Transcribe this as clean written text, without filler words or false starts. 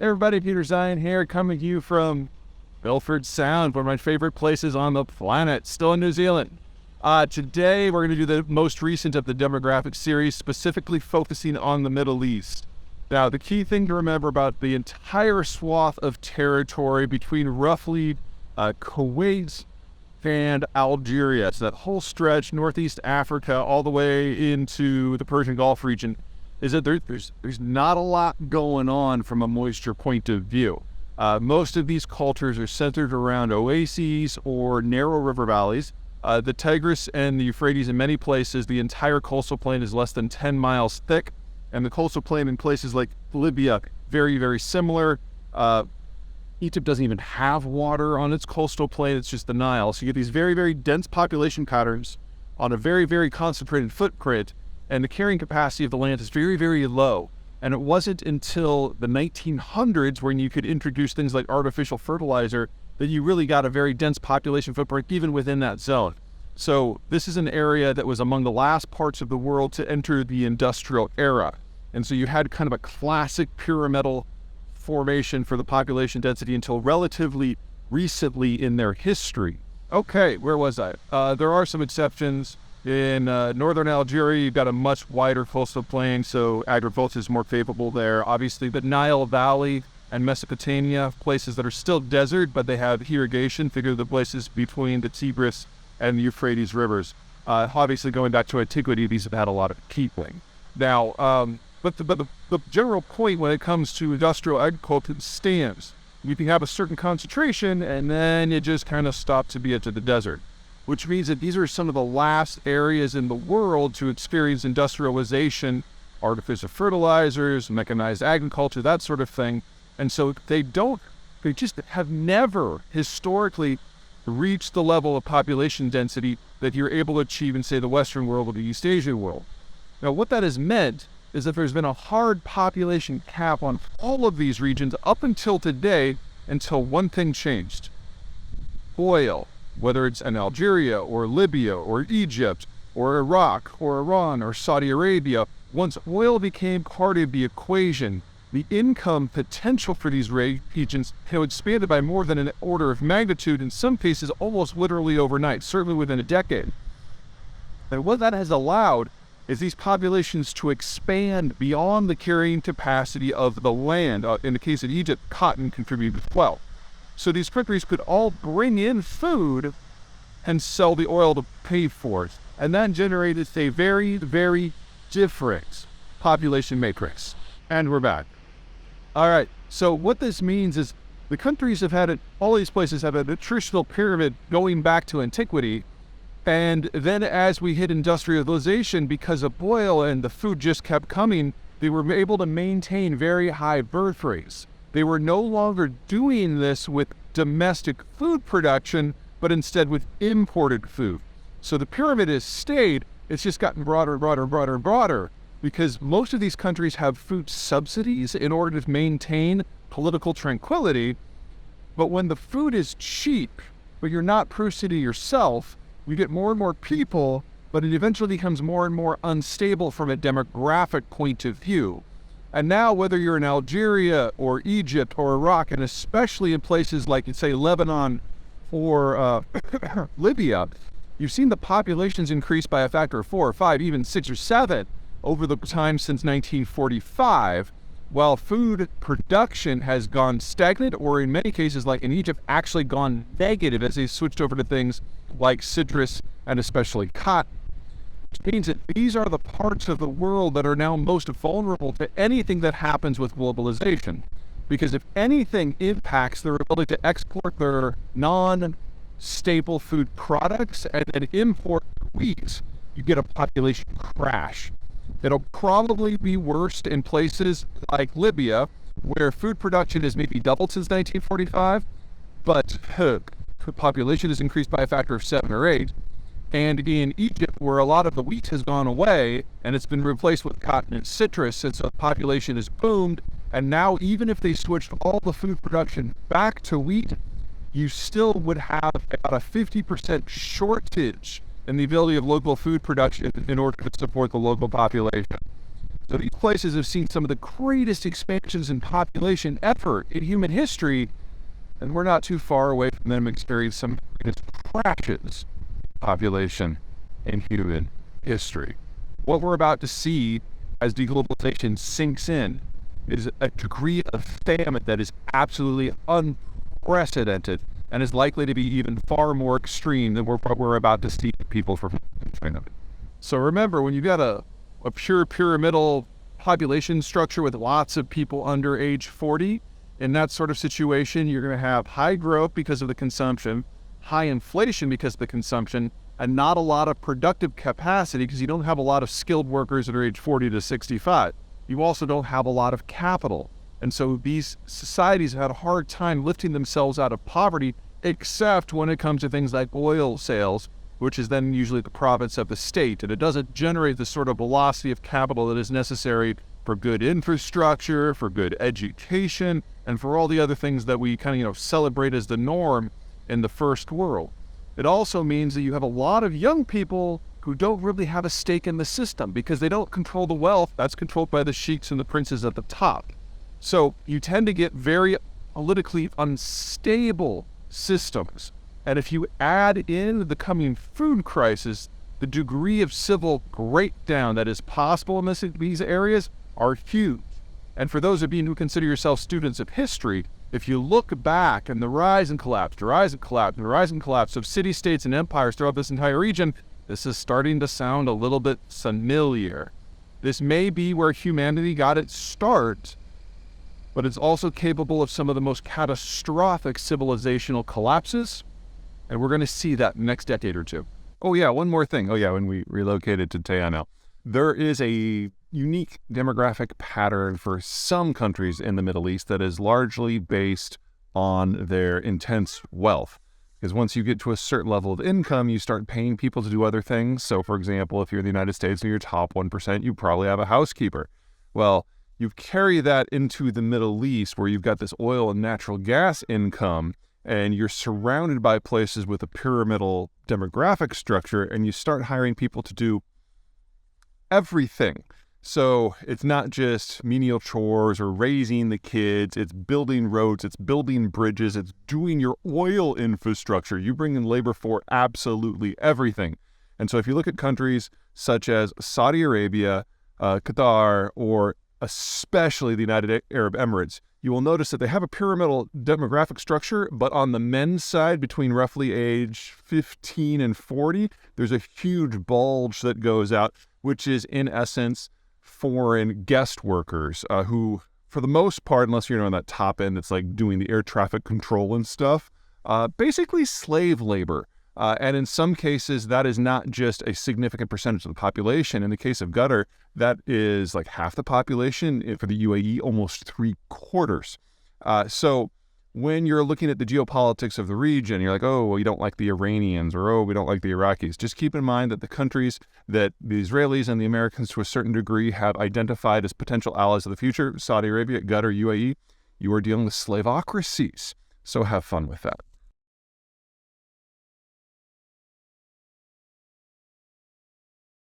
Hey everybody, Peter Zeihan here, coming to you from Milford Sound, one of my favorite places on the planet, still in New Zealand. Today, we're going to do the most recent of the demographic series, specifically focusing on the Middle East. Now, the key thing to remember about the entire swath of territory between roughly Kuwait and Algeria, so that whole stretch, Northeast Africa, all the way into the Persian Gulf region, is that there's not a lot going on from a moisture point of view. Most of these cultures are centered around oases or narrow river valleys. The Tigris and the Euphrates, in many places, the entire coastal plain is less than 10 miles thick, and the coastal plain in places like Libya, very, very similar. Egypt doesn't even have water on its coastal plain, it's just the Nile. So you get these very, very dense population patterns on a very, very concentrated footprint, and the carrying capacity of the land is very, very low. And it wasn't until the 1900s when you could introduce things like artificial fertilizer that you really got a very dense population footprint even within that zone. So this is an area that was among the last parts of the world to enter the industrial era. And so you had kind of a classic pyramidal formation for the population density until relatively recently in their history. Okay, where was I? There are some exceptions. In northern Algeria, you've got a much wider coastal plain, so agriculture is more favorable there. Obviously, the Nile Valley and Mesopotamia, places that are still desert, but they have irrigation. Figure the places between the Tigris and the Euphrates rivers. Obviously, going back to antiquity, these have had a lot of keeping. Now, but the general point when it comes to industrial agriculture stands. You can have a certain concentration, and then it just kind of stops to be into the desert, which means that these are some of the last areas in the world to experience industrialization, artificial fertilizers, mechanized agriculture, that sort of thing. And so they just have never historically reached the level of population density that you're able to achieve in, say, the Western world or the East Asian world. Now, what that has meant is that there's been a hard population cap on all of these regions up until today, until one thing changed. Oil. Whether it's in Algeria or Libya or Egypt or Iraq or Iran or Saudi Arabia, once oil became part of the equation, the income potential for these regions have expanded by more than an order of magnitude, in some cases almost literally overnight, certainly within a decade. And what that has allowed is these populations to expand beyond the carrying capacity of the land. In the case of Egypt, cotton contributed as well. So these countries could all bring in food and sell the oil to pay for it. And that generated a very, very different population matrix. And we're back. All right, so what this means is the countries have had all these places have a nutritional pyramid going back to antiquity. And then as we hit industrialization, because of oil and the food just kept coming, they were able to maintain very high birth rates. They were no longer doing this with domestic food production, but instead with imported food. So the pyramid has stayed, it's just gotten broader and broader and broader and broader, because most of these countries have food subsidies in order to maintain political tranquility. But when the food is cheap, but you're not producing it yourself, you get more and more people, but it eventually becomes more and more unstable from a demographic point of view. And now, whether you're in Algeria or Egypt or Iraq, and especially in places like, say, Lebanon or Libya, you've seen the populations increase by a factor of 4 or 5, even 6 or 7 over the time since 1945, while food production has gone stagnant, or in many cases, like in Egypt, actually gone negative as they switched over to things like citrus and especially cotton. Which means that these are the parts of the world that are now most vulnerable to anything that happens with globalization. Because if anything impacts their ability to export their non-staple food products and then import wheat, you get a population crash. It'll probably be worst in places like Libya, where food production has maybe doubled since 1945, but population has increased by a factor of 7 or 8. And in Egypt, where a lot of the wheat has gone away and it's been replaced with cotton and citrus, and so the population has boomed, and now even if they switched all the food production back to wheat, you still would have about a 50% shortage in the ability of local food production in order to support the local population. So these places have seen some of the greatest expansions in population effort in human history, and we're not too far away from them experiencing some of the greatest crashes in population in human history. What we're about to see as deglobalization sinks in is a degree of famine that is absolutely unprecedented and is likely to be even far more extreme than what we're about to see people from China. So remember, when you've got a pure pyramidal population structure with lots of people under age 40, in that sort of situation, you're going to have high growth because of the consumption, high inflation because of the consumption, and not a lot of productive capacity because you don't have a lot of skilled workers that are age 40 to 65. You also don't have a lot of capital. And so these societies have had a hard time lifting themselves out of poverty, except when it comes to things like oil sales, which is then usually the province of the state. And it doesn't generate the sort of velocity of capital that is necessary for good infrastructure, for good education, and for all the other things that we kind of, celebrate as the norm in the first world. It also means that you have a lot of young people who don't really have a stake in the system because they don't control the wealth. That's controlled by the sheiks and the princes at the top. So you tend to get very politically unstable systems. And if you add in the coming food crisis, the degree of civil breakdown that is possible in these areas are huge. And for those of you who consider yourselves students of history, if you look back and the rise and collapse of city-states and empires throughout this entire region, this is starting to sound a little bit familiar. This may be where humanity got its start, but it's also capable of some of the most catastrophic civilizational collapses, and we're going to see that next decade or two. Oh yeah, one more thing. When we relocated to Zeihan now, there is a unique demographic pattern for some countries in the Middle East that is largely based on their intense wealth. Because once you get to a certain level of income, you start paying people to do other things. So for example, if you're in the United States and you're top 1%, you probably have a housekeeper. Well, you carry that into the Middle East where you've got this oil and natural gas income, and you're surrounded by places with a pyramidal demographic structure, and you start hiring people to do everything. So it's not just menial chores or raising the kids, it's building roads, it's building bridges, it's doing your oil infrastructure. You bring in labor for absolutely everything. And so if you look at countries such as Saudi Arabia, Qatar, or especially the United Arab Emirates, you will notice that they have a pyramidal demographic structure, but on the men's side, between roughly age 15 and 40, there's a huge bulge that goes out, which is in essence foreign guest workers who, for the most part, unless you're on that top end that's like doing the air traffic control and stuff, basically slave labor. And in some cases, that is not just a significant percentage of the population. In the case of Qatar, that is like half the population. For the UAE, almost 3/4. So when you're looking at the geopolitics of the region, you're like, oh, well, you don't like the Iranians, or oh, we don't like the Iraqis. Just keep in mind that the countries that the Israelis and the Americans to a certain degree have identified as potential allies of the future, Saudi Arabia, Qatar, UAE, you are dealing with slaveocracies. So have fun with that.